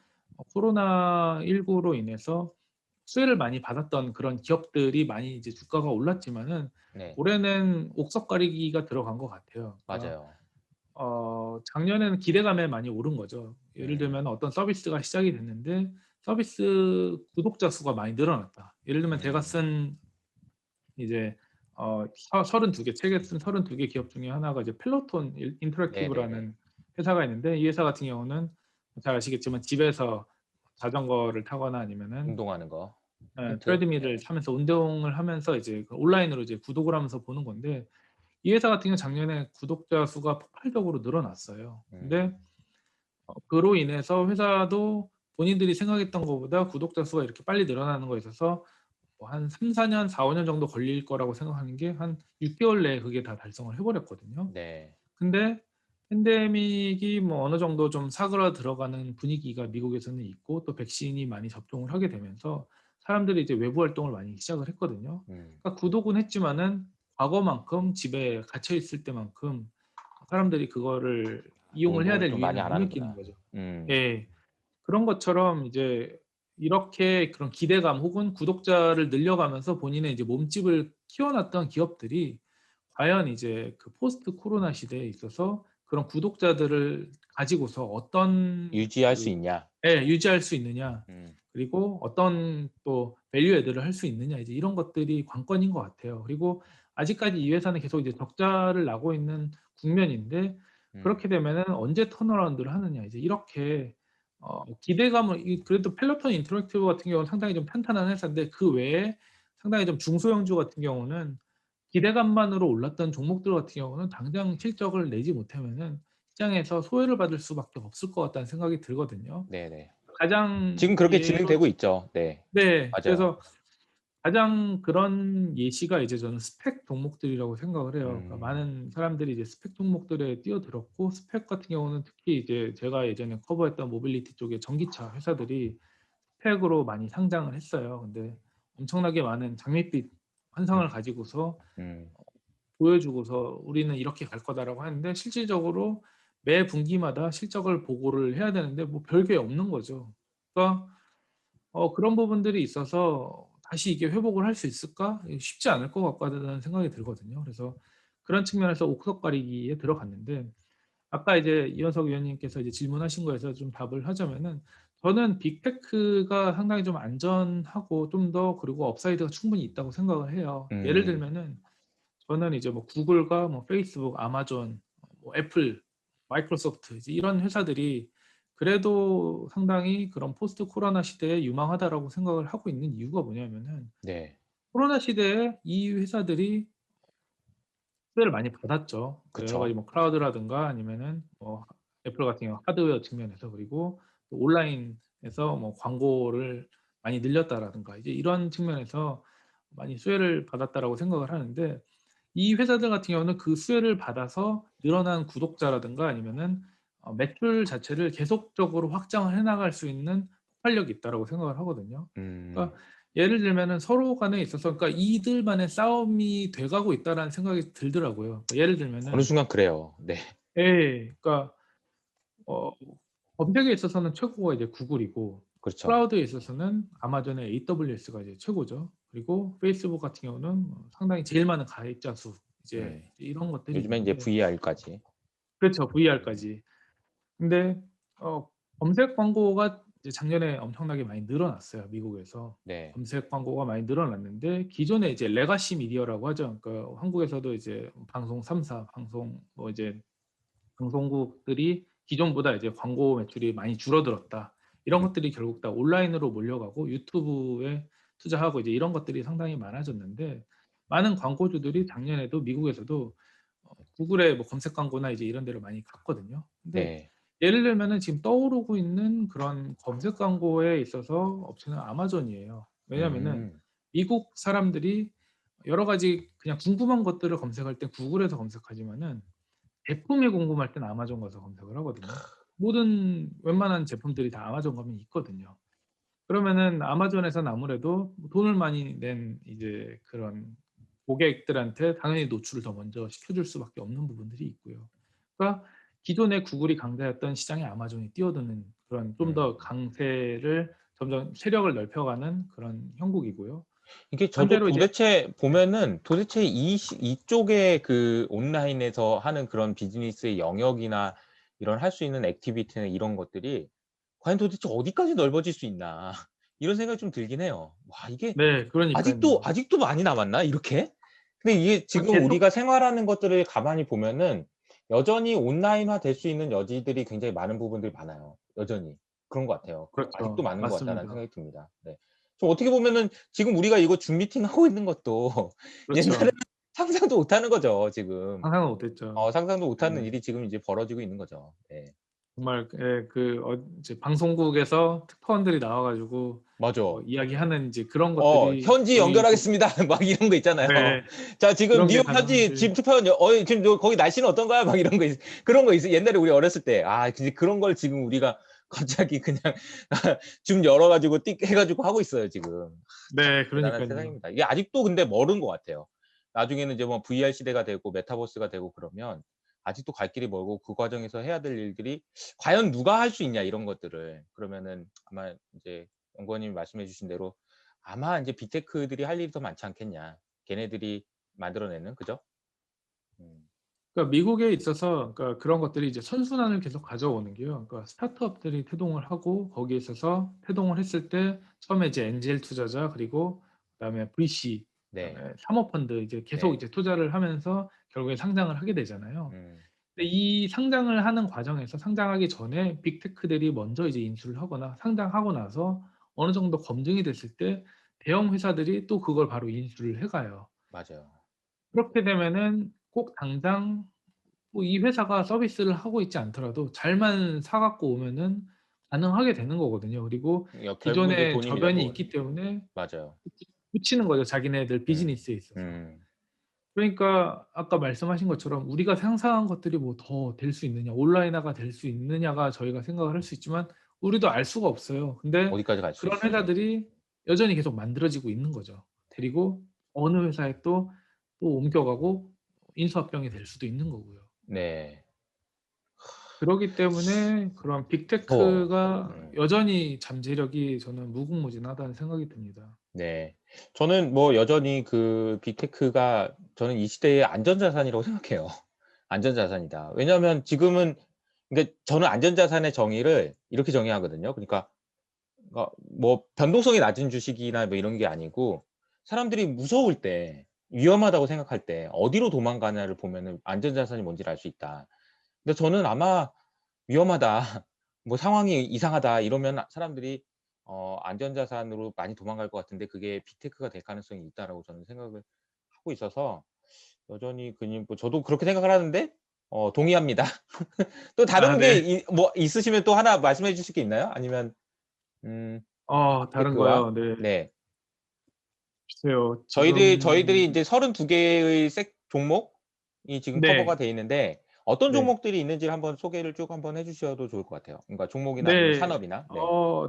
코로나19로 인해서 수혜를 많이 받았던 그런 기업들이 많이 이제 주가가 올랐지만은 네. 올해는 옥석 가리기가 들어간 것 같아요. 그러니까 맞아요. 작년에는 기대감에 많이 오른 거죠. 예를 음. 들면 어떤 서비스가 시작이 됐는데 서비스 구독자 수가 많이 늘어났다. 예를 들면 제가 음. 쓴 이제 32개 책에 쓴 32개 기업 중에 하나가 이제 펠로톤 네네네. 인터랙티브라는 회사가 있는데 이 회사 같은 경우는 잘 아시겠지만 집에서 자전거를 타거나 아니면은 운동하는 거. 힌트. 트레드밀을 네. 타면서 운동을 하면서 이제 그 온라인으로 이제 구독을 하면서 보는 건데 이 회사 같은 경우는 작년에 구독자 수가 폭발적으로 늘어났어요. 근데 음. 그로 인해서 회사도 본인들이 생각했던 것보다 구독자 수가 이렇게 빨리 늘어나는 거에 있어서 뭐 한 3-4 년, 4-5년 정도 걸릴 거라고 생각하는 게 한 6 개월 내에 그게 다 달성을 해 버렸거든요. 네. 근데 팬데믹이 뭐 어느 정도 좀 사그라들어가는 분위기가 미국에서는 있고 또 백신이 많이 접종을 하게 되면서 사람들이 이제 외부 활동을 많이 시작을 했거든요. 음. 그러니까 구독은 했지만은 과거만큼 집에 갇혀 있을 때만큼 사람들이 그거를 이용을 해야 운동을 될 좀 많이 유의는 안 못 느끼는 하는구나. 거죠. 음. 예. 그런 것처럼 이제 이렇게 그런 기대감 혹은 구독자를 늘려가면서 본인의 이제 몸집을 키워놨던 기업들이 과연 이제 그 포스트 코로나 시대에 있어서 그런 구독자들을 가지고서 어떤 유지할 수 그 있냐. 유지할 수 있느냐 음. 그리고 어떤 또 밸류 애드를 할 수 있느냐 이제 이런 것들이 관건인 것 같아요. 그리고 아직까지 이 회사는 계속 이제 적자를 나고 있는 국면인데 음. 그렇게 되면은 언제 턴어라운드를 하느냐 이제 이렇게 기대감을 그래도 펠로톤 인터랙티브 같은 경우는 상당히 좀 탄탄한 회사인데 그 외에 상당히 좀 중소형주 같은 경우는 기대감만으로 올랐던 종목들 같은 경우는 당장 실적을 내지 못하면은 시장에서 소외를 받을 수밖에 없을 것 같다는 생각이 들거든요. 네네. 가장 지금 그렇게 예로 진행되고 있죠. 네. 네. 맞아요. 그래서 가장 그런 예시가 이제 저는 스펙 종목들이라고 생각을 해요. 그러니까 음. 많은 사람들이 이제 스펙 종목들에 뛰어들었고 스펙 같은 경우는 특히 이제 제가 예전에 커버했던 모빌리티 쪽의 전기차 회사들이 스펙으로 많이 상장을 했어요. 근데 엄청나게 많은 장밋빛 음. 환상을 가지고서 음. 보여주고서 "우리는 이렇게 갈 거다."라고 하는데 실질적으로 매 분기마다 실적을 보고를 해야 되는데 뭐 별게 없는 거죠. 그러니까 그런 부분들이 있어서 '다시 이게 회복을 할 수 있을까? 이 쉽지 않을 것 같다.'는 생각이 들거든요. 그래서 그런 측면에서 옥석 가리기에 들어갔는데 아까 이제 이현석 위원님께서 이제 질문하신 거에서 좀 답을 하자면은 저는 빅테크가 상당히 좀 안전하고 좀 더 그리고 업사이드가 충분히 있다고 생각을 해요. 예를 음. 들면은 저는 이제 뭐 구글과 뭐 페이스북, 아마존, 뭐 애플, 마이크로소프트 이제 이런 회사들이 그래도 상당히 그런 포스트 코로나 시대에 유망하다라고 생각을 하고 있는 이유가 뭐냐면은 네. 코로나 시대에 이 회사들이 수혜를 많이 받았죠. 그 여러 가지 그쵸. 뭐 클라우드라든가 아니면은 뭐 애플 같은 경우 하드웨어 측면에서 그리고 또 온라인에서 뭐 광고를 많이 늘렸다라든가 이제 이런 측면에서 많이 수혜를 받았다라고 생각을 하는데 이 회사들 같은 경우는 그 수혜를 받아서 늘어난 구독자라든가 아니면은 매출 자체를 계속적으로 확장을 해 나갈 수 있는 폭발력이 있다라고 생각을 하거든요. 음. 그러니까 예를 들면은 서로 간에 있어서 그러니까 이들만의 싸움이 돼 가고 있다라는 생각이 들더라고요. 그러니까 예를 어느 들면은 순간 그래요. 네. 예. 그러니까 어 검색에 있어서는 최고가 이제 구글이고 그렇죠. 클라우드에 있어서는 아마존의 AWS가 이제 최고죠. 그리고 페이스북 같은 경우는 뭐 상당히 제일 많은 가입자 수 이제 음. 이런 것들이 요즘엔 이제 있는데 VR까지. 그렇죠. 음. VR까지. 근데 검색 광고가 이제 작년에 엄청나게 많이 늘어났어요, 미국에서. 네. 검색 광고가 많이 늘어났는데 기존에 이제 레가시 미디어라고 하죠. 그러니까 한국에서도 이제 방송 3 사 방송 뭐 이제 방송국들이 기존보다 이제 광고 매출이 많이 줄어들었다. 이런 음. 것들이 결국 다 온라인으로 몰려가고 유튜브에 투자하고 이제 이런 것들이 상당히 많아졌는데 많은 광고주들이 작년에도 미국에서도 구글의 뭐 검색 광고나 이제 이런 데로 많이 갔거든요. 근데 네. 예를 들면은 지금 떠오르고 있는 그런 검색 광고에 있어서 업체는 아마존이에요. 왜냐하면은 음. 미국 사람들이 여러 가지 그냥 궁금한 것들을 검색할 때 구글에서 검색하지만은 제품이 궁금할 땐 아마존 가서 검색을 하거든요. 모든 웬만한 제품들이 다 아마존 가면 있거든요. 그러면은 아마존에서는 아무래도 돈을 많이 낸 이제 그런 고객들한테 당연히 노출을 더 먼저 시켜줄 수밖에 없는 부분들이 있고요. 그러니까 기존에 구글이 강세였던 시장에 아마존이 뛰어드는 그런 좀 더 음. 강세를 점점 세력을 넓혀가는 그런 형국이고요. 이게 저도 반대로 이제 도대체 네. 보면은 도대체 이쪽에 그 온라인에서 하는 그런 비즈니스의 영역이나 이런 할 수 있는 액티비티나 이런 것들이 과연 도대체 어디까지 넓어질 수 있나.' 이런 생각이 좀 들긴 해요. 와 이게 네. 그러니깐요. 아직도 많이 남았나 이렇게? 근데 이게 지금 계속 우리가 생활하는 것들을 가만히 보면은 여전히 온라인화 될 수 있는 여지들이 굉장히 많은 부분들이 많아요. 여전히. 그런 것 같아요. 아직도 그렇죠. 많은 것 같다라는 맞습니다. 생각이 듭니다. 네. 좀 어떻게 보면은 지금 우리가 이거 줌 미팅 하고 있는 것도 옛날에는 그렇죠. 상상도 못 하는 거죠 지금. 상상을 못 했죠. 상상도 못 하는 네. 일이 지금 이제 벌어지고 있는 거죠. 네. 정말 예 이제 방송국에서 특파원들이 나와 가지고 맞아. 이야기하는 이제 그런 것들이 "현지 거의 곧 연결하겠습니다." 막 이런 거 있잖아요. 네. "자 지금 그런 게 뉴욕 현지 가능한지 지금 투표원 지금 거기 날씨는 어떤가요?" 막 이런 거 그런 거 옛날에 우리 어렸을 때 이제 그런 걸 지금 우리가 갑자기 그냥 줌 열어 가지고 띡 해 가지고 하고 있어요 지금. 참 네. 대단한 그러니깐요. 세상입니다. 이게 아직도 근데 멀은 것 같아요. 나중에는 이제 뭐 VR 시대가 되고 메타버스가 되고 그러면 아직도 갈 길이 멀고 그 과정에서 해야 될 일들이 '과연 누가 할 수 있냐.' 이런 것들을. 그러면은 아마 이제 연구원님이 말씀해 주신 대로 아마 인제 빅테크들이 할 일이 더 많지 않겠냐. 걔네들이 만들어내는 그죠? 음. 그러니까 미국에 있어서 그러니까 그런 것들이 이제 선순환을 계속 가져오는 게요. 그러니까 스타트업들이 태동을 하고 거기에 있어서 태동을 했을 때 처음에 이제 엔젤 투자자 그리고 그다음에 VC 네. 그다음에 사모펀드 이제 계속 네. 이제 투자를 하면서 결국에 상장을 하게 되잖아요. 음. 근데 이 상장을 하는 과정에서 상장하기 전에 빅테크들이 먼저 이제 인수를 하거나 상장하고 나서 어느 정도 검증이 됐을 때 대형 회사들이 또 그걸 바로 인수를 해 가요. 맞아요. 그렇게 되면은 꼭 당장 뭐 이 회사가 서비스를 하고 있지 않더라도 잘만 사 갖고 오면은 가능하게 되는 거거든요. 그리고 결국은 이제 기존에 돈입니다 저변이 돈. 있기 때문에 맞아요. 붙이는 거죠, 자기네들 음. 비즈니스에 있어서. 음. 그러니까 아까 말씀하신 것처럼 우리가 상상한 것들이 뭐 더 될 수 있느냐, 온라인화가 될 수 있느냐가 저희가 생각을 할 수 있지만 우리도 알 수가 없어요. 근데 어디까지 갈 수 그런 있을지. 회사들이 여전히 계속 만들어지고 있는 거죠. 그리고 어느 회사에 또 옮겨가고 인수합병이 될 수도 있는 거고요. 네. 그러기 때문에 그런 무서워. 빅테크가 음. 여전히 잠재력이 저는 무궁무진하다는 생각이 듭니다. 네. 저는 뭐 여전히 그 빅테크가 저는 이 시대의 안전자산이라고 생각해요. 안전자산이다. 왜냐하면 지금은 그러니까 저는 안전자산의 정의를 이렇게 정의하거든요. 그러니까 뭐 변동성이 낮은 주식이나 뭐 이런 게 아니고 사람들이 무서울 때 위험하다고 생각할 때 어디로 도망가냐를 보면은 안전자산이 뭔지를 알 수 있다. 근데 저는 아마 위험하다. 뭐 상황이 이상하다 이러면 사람들이 안전자산으로 많이 도망갈 것 같은데 그게 빅테크가 될 가능성이 있다라고 저는 생각을 하고 있어서 여전히 뭐 저도 그렇게 생각을 하는데 동의합니다. 또 아 다른 게 네. 뭐 있으시면 또 하나 말씀해 주실 게 있나요? 아니면 음 다른 빅테크와 거요? 네. 네. 글쎄요. 저희들이 지금 인제 32 개의 종목이 지금 커버가 네. 돼 있는데 어떤 네. 종목들이 있는지를 한번 소개를 쭉 한번 해 주셔도 좋을 것 같아요. 그러니까 종목이나 아니면 네. 산업이나. 네.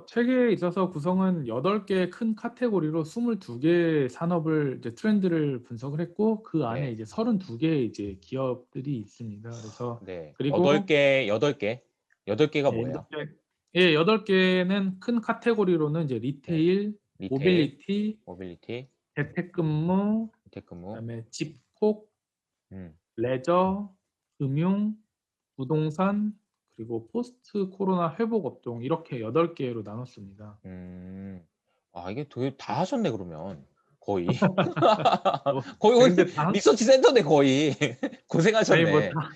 책에 있어서 구성은 8 개의 큰 카테고리로 22 개의 산업을 이제 트렌드를 분석을 했고 그 안에 네. 이제 32 개의 이제 기업들이 있습니다. 그래서 네. 8 그리고 개, 8 개. 8 개가 예 뭐예요? 이렇게 8 개는 큰 카테고리로는 이제 네. 리테일, 리테일, 모빌리티, 모빌리티, 재택근무, 재택근무. 그다음에 집콕, 음. 레저, 금융, 부동산, 그리고 포스트 코로나 회복 업종 이렇게 8 개로 나눴습니다. 음. 이게 되게 다 하셨네 그러면. 거의. 뭐 거의 근데 다 리서치 센터네 거의. 아니 뭐 고생하셨네. 다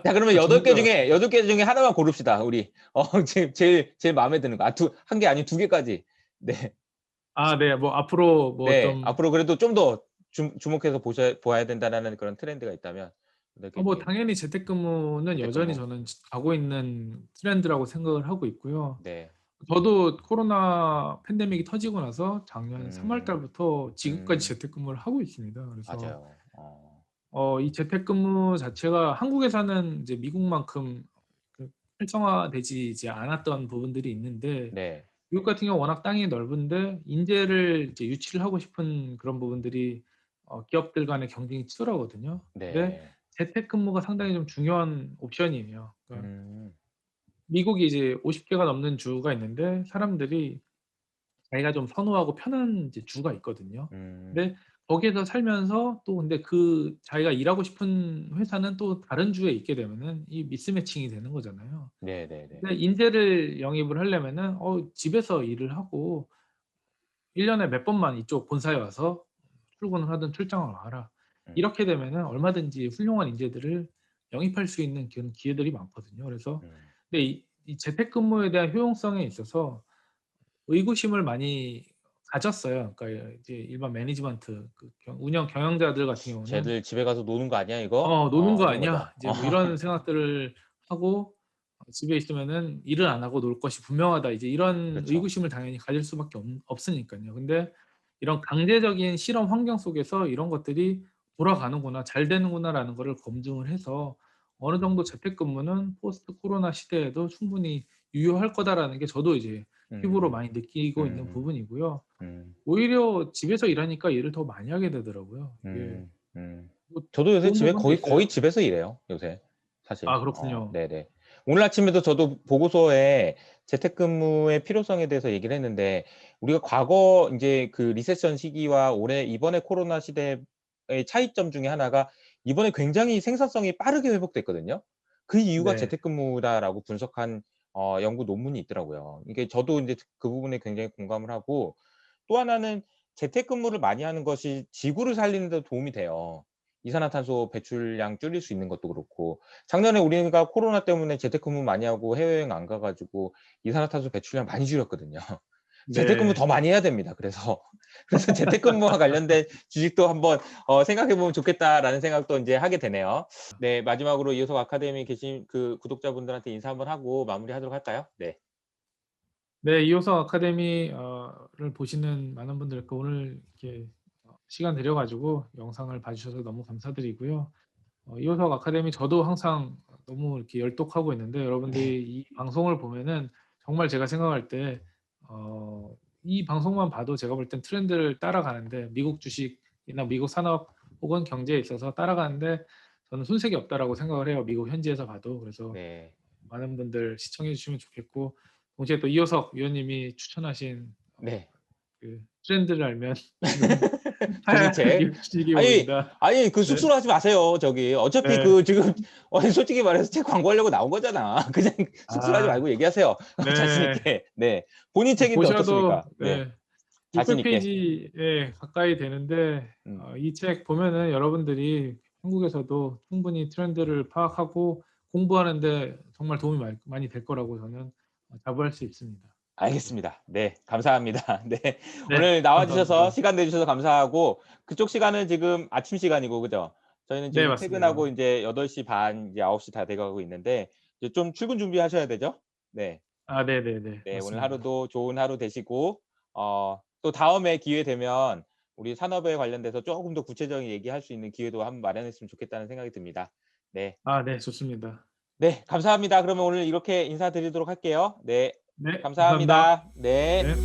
자 그러면 전문가가 8개 중에 하나만 고릅시다 우리. 제일 마음에 드는 거. 1 개 아니면 2 개까지. 네. 네. 뭐 앞으로 뭐 네. 좀 앞으로 그래도 좀 더 주목해서 보아야 된다라는 그런 트렌드가 있다면 8개 뭐 중에 당연히 재택근무는 여전히 재택근무. 저는 가고 있는 트렌드라고 생각을 하고 있고요. 네. 저도 코로나 팬데믹이 터지고 나서 작년 3월 음. 달부터 지금까지 음. 재택근무를 하고 있습니다. 그래서 맞아요. 이 재택근무 자체가 한국에서는 이제 미국만큼 그 활성화되지 이제 않았던 부분들이 있는데 네. 미국 같은 경우는 워낙 땅이 넓은데 인재를 이제 유치를 하고 싶은 그런 부분들이 기업들 간의 경쟁이 치열하거든요. 근데 네. 재택근무가 상당히 좀 중요한 옵션이에요. 그러니까 음. 미국이 이제 50 개가 넘는 주가 있는데 사람들이 자기가 좀 선호하고 편한 이제 주가 있거든요. 음. 근데 거기에서 살면서 또 근데 그 자기가 일하고 싶은 회사는 또 다른 주에 있게 되면은 이 미스매칭이 되는 거잖아요. 네네네. 근데 인재를 영입을 하려면은 집에서 일을 하고 1 년에 몇 번만 이쪽 본사에 와서 출근을 하든 출장을 와라. 음. 이렇게 되면은 얼마든지 훌륭한 인재들을 영입할 수 있는 그런 기회들이 많거든요. 그래서 음. 근데 이 재택근무에 대한 효용성에 있어서 의구심을 많이 가졌어요. 그러니까 이제 일반 매니지먼트 그 운영 경영자들 같은 경우는 "쟤들 집에 가서 노는 거 아니야 이거?" 노는 거 이런 아니야?' 거죠. 이제 뭐 이런 생각들을 하고 '집에 있으면은 일을 안 하고 놀 것이 분명하다.' 이제 이런 그렇죠. 의구심을 당연히 가질 수밖에 없으니깐요. 근데 이런 강제적인 실험 환경 속에서 '이런 것들이 돌아가는구나. 잘 되는구나.'라는 거를 검증을 해서 '어느 정도 재택근무는 포스트 코로나 시대에도 충분히 유효할 거다.'라는 게 저도 이제 피부로 음. 많이 느끼고 있는 음. 부분이고요. 음. 오히려 집에서 일하니까 일을 더 많이 하게 되더라고요. 이게 음. 음. 뭐 저도 요새 좋은 집에 부분도 거의 있어요. 집에서 일해요, 요새 사실. 아 그렇군요. 네네. 오늘 아침에도 저도 보고서에 재택근무의 필요성에 대해서 얘기를 했는데 우리가 과거 인제 그 리세션 시기와 올해 이번에 코로나 시대의 차이점 중에 하나가 이번에 굉장히 생산성이 빠르게 회복됐거든요. 그 이유가 네. 재택근무다라고 분석한 연구 논문이 있더라고요. 이게 저도 인제 그 부분에 굉장히 공감을 하고 또 하나는 재택근무를 많이 하는 것이 지구를 살리는 데 도움이 돼요. 이산화탄소 배출량 줄일 수 있는 것도 그렇고 작년에 우리가 코로나 때문에 재택근무 많이 하고 해외여행 안 가 가지고 이산화탄소 배출량 많이 줄였거든요. 재택근무 네. 더 많이 해야 됩니다. 그래서 재택근무와 관련된 주식도 한번 생각해 보면 좋겠다라는 생각도 인제 하게 되네요. 네, 마지막으로 이호석 아카데미 계신 그 구독자분들한테 인사 한번 하고 마무리하도록 할까요? 네. 네. 이호석 아카데미 를 보시는 많은 분들께 오늘 이렇게 시간 내려 가지고 영상을 봐 주셔서 너무 감사드리고요. 이호석 아카데미 저도 항상 너무 이렇게 열독하고 있는데 네. 여러분들이 이 방송을 보면은 정말 제가 생각할 때 이 방송만 봐도 제가 볼 땐 트렌드를 따라가는데 미국 주식이나 미국 산업 혹은 경제에 있어서 따라가는데 저는 손색이 없다라고 생각을 해요, 미국 현지에서 봐도. 그래서 네. 많은 분들 시청해 주시면 좋겠고 동시에 또 이호석 위원님이 추천하신 네. 그 트렌드를 알면 지금 사야 할 분이책. 미국 주식이 아니 보인다. 그 네. 쑥스러워하지 마세요. 저기 어차피 네. 그 지금 솔직히 말해서 책 광고하려고 나온 거잖아. 그냥 쑥스러워하지 아 말고 얘기하세요. 자신 네. 있게. 네. 본인 책인데 보셔도 어떻습니까? 네. 네. 자신 600 있게. 페이지에 가까이 되는데 음. 이 책 보면은 여러분들이 한국에서도 충분히 트렌드를 파악하고 공부하는 데 정말 도움이 많이 될 거라고 저는 자부할 수 있습니다. 네. 알겠습니다. 네. 감사합니다. 네. 네. 오늘 나와 주셔서 감사합니다. 시간 내 주셔서 감사하고 그쪽 시간은 지금 아침 시간이고 그죠? 저희는 네 지금 퇴근하고 맞습니다. 인제 8시 반 이제 9시 다 돼 가고 있는데 이제 좀 출근 준비하셔야 되죠? 네. 아 네네네. 네. 오늘 맞습니다. 하루도 좋은 하루 되시고 또 다음에 기회 되면 우리 산업에 관련돼서 쪼금 더 구체적인 얘기할 수 있는 기회도 한번 마련했으면 좋겠다는 생각이 듭니다. 네. 아 네 좋습니다. 네. 감사합니다. 그러면 오늘 이렇게 인사드리도록 할게요. 네. 네 감사합니다. 감사합니다. 네. 네.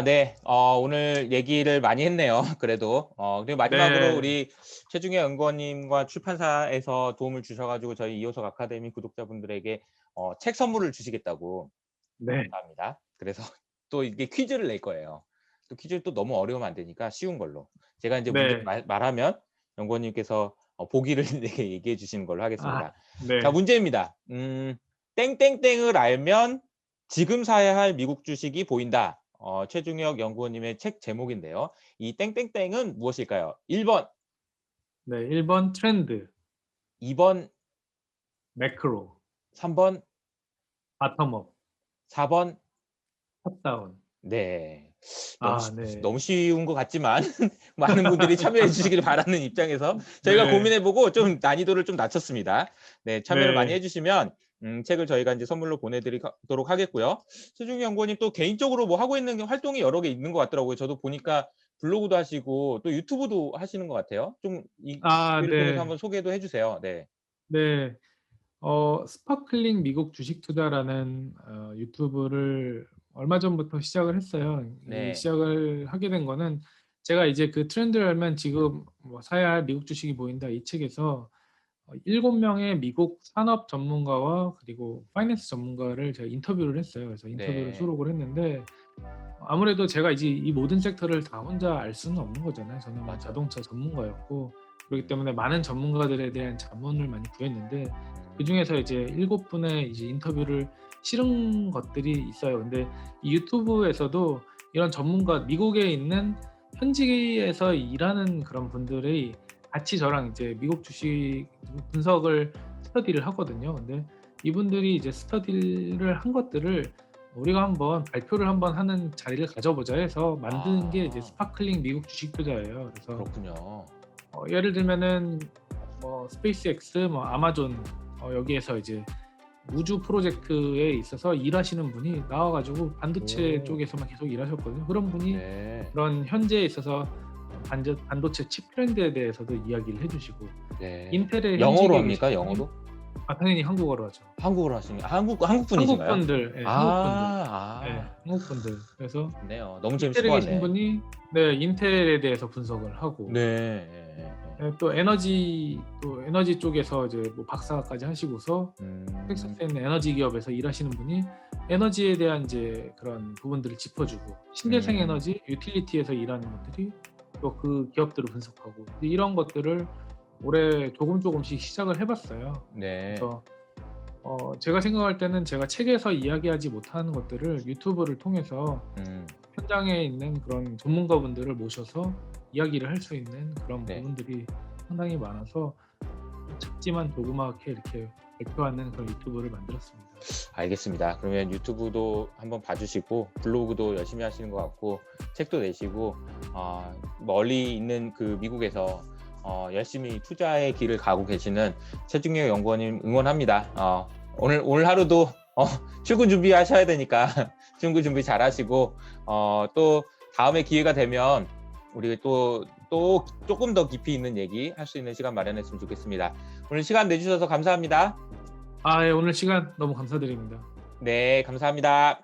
네. 오늘 얘기를 많이 했네요 그래도. 그리고 마지막으로 네. 우리 최중혜 연구원님과 출판사에서 도움을 주셔 가지고 저희 이호석 아카데미 구독자분들에게 책 선물을 주시겠다고 네. 합니다. 그래서 또 이게 퀴즈를 낼 거예요. 또 퀴즈를 또 너무 어려우면 안 되니까 쉬운 걸로. 제가 인제 문제를 네. 말하면 연구원님께서 보기를 이렇게 얘기해 주시는 걸로 아 하겠습니다. 자, 네. 문제입니다. 땡땡땡을 알면 지금 사야 할 미국 주식이 보인다. 최중혁 연구원님의 책 제목인데요. 이 땡땡땡은 무엇일까요? 1 번, 네. 1번 트렌드, 2 번, 매크로, 3 번, 바텀업, 4 번. 탑다운. 네. 너무 아 네. 너무 쉬운 것 같지만 많은 분들이 참여해 주시길 바라는 입장에서 저희가 네. 고민해 보고 좀 난이도를 좀 낮췄습니다. 네. 참여를 많이 해 네. 주시면 책을 저희가 인제 선물로 보내 도록 하겠고요. 최중희 연구원님 또 개인적으로 뭐 하고 있는 활동이 여러 개 있는 것 같더라고요. 저도 보니까 블로그도 하시고 또 유튜브도 하시는 것 같아요. 좀 이 아 기회를 통해서 네. 한번 소개도 해 주세요. 네. 네. 스파클링 미국 주식 투자라는 유튜브를 얼마 전부터 시작을 했어요. 이 네. 시작을 하게 된 거는 제가 이제 그 트렌드를 알면 지금 뭐 사야 할 미국 주식이 보인다 이 책에서 7 명의 미국 산업 전문가와 그리고 파이낸스 전문가를 제가 인터뷰를 했어요. 그래서 인터뷰를 네. 수록을 했는데 아무래도 제가 이제 이 모든 섹터를 다 혼자 알 수는 없는 거잖아요. 저는 뭐 맞아요. 자동차 전문가였고 그렇기 때문에 많은 전문가들에 대한 자문을 많이 구했는데 그중에서 이제 7분의 이제 인터뷰를 실은 것들이 있어요. 근데 이 유튜브에서도 이런 전문가 미국에 있는 현지에서 일하는 그런 분들이 같이 저랑 이제 미국 주식 분석을 스터디를 하거든요. 근데 이분들이 이제 스터디를 한 것들을 우리가 한번 발표를 한번 하는 자리를 가져보자 해서 만든 게 이제 아. 스파클링 미국 주식 투자예요. 그래서 그렇군요. 예를 들면은 뭐 스페이스X, 뭐 아마존 여기에서 이제 우주 프로젝트에 있어서 일하시는 분이 나와 가지고 반도체 오. 쪽에서만 계속 일하셨거든요. 그런 분이 네. 그런 현재에 있어서 반도체 칩 트렌드에 대해서도 이야기를 해 주시고 네. 인텔의 영어로 현직에 합니까? 계신 분이 영어로? 당연히 한국어로 하죠. 한국어로 하시는 한국 한국 분이신가요? 분들, 예, 한국 분들. 예, 한국 분들. 그래서 좋네요. 너무 재밌을 인텔에 것 계신 같네. 분이 네, 인텔에 대해서 분석을 하고 네. 예, 또 에너지 쪽에서 이제 뭐 박사까지 하시고서 텍사스에 있는 에너지 기업에서 일하시는 분이 에너지에 대한 이제 그런 부분들을 짚어주고 신재생 에너지 유틸리티에서 일하는 분들이 또 그 기업들을 분석하고 이런 것들을 올해 조금씩 시작을 해봤어요. 네. 그래서 제가 생각할 때는 제가 책에서 이야기하지 못하는 것들을 유튜브를 통해서 현장에 있는 그런 전문가분들을 모셔서 이야기를 할 수 있는 그런 네. 부분들이 상당히 많아서 작지만 조그맣게 이렇게 발표하는 그런 유튜브를 만들었습니다. 알겠습니다. 그러면 유튜브도 한번 봐주시고 블로그도 열심히 하시는 것 같고 책도 내시고 멀리 있는 그 미국에서 열심히 투자의 길을 가고 계시는 최중용 연구원님 응원합니다. 오늘 하루도 출근 준비하셔야 되니까 출근 준비 잘 하시고 또 다음에 기회가 되면 우리 또 조금 더 깊이 있는 얘기 할 수 있는 시간 마련했으면 좋겠습니다. 오늘 시간 내주셔서 감사합니다. 예, 오늘 시간 너무 감사드립니다. 네, 감사합니다.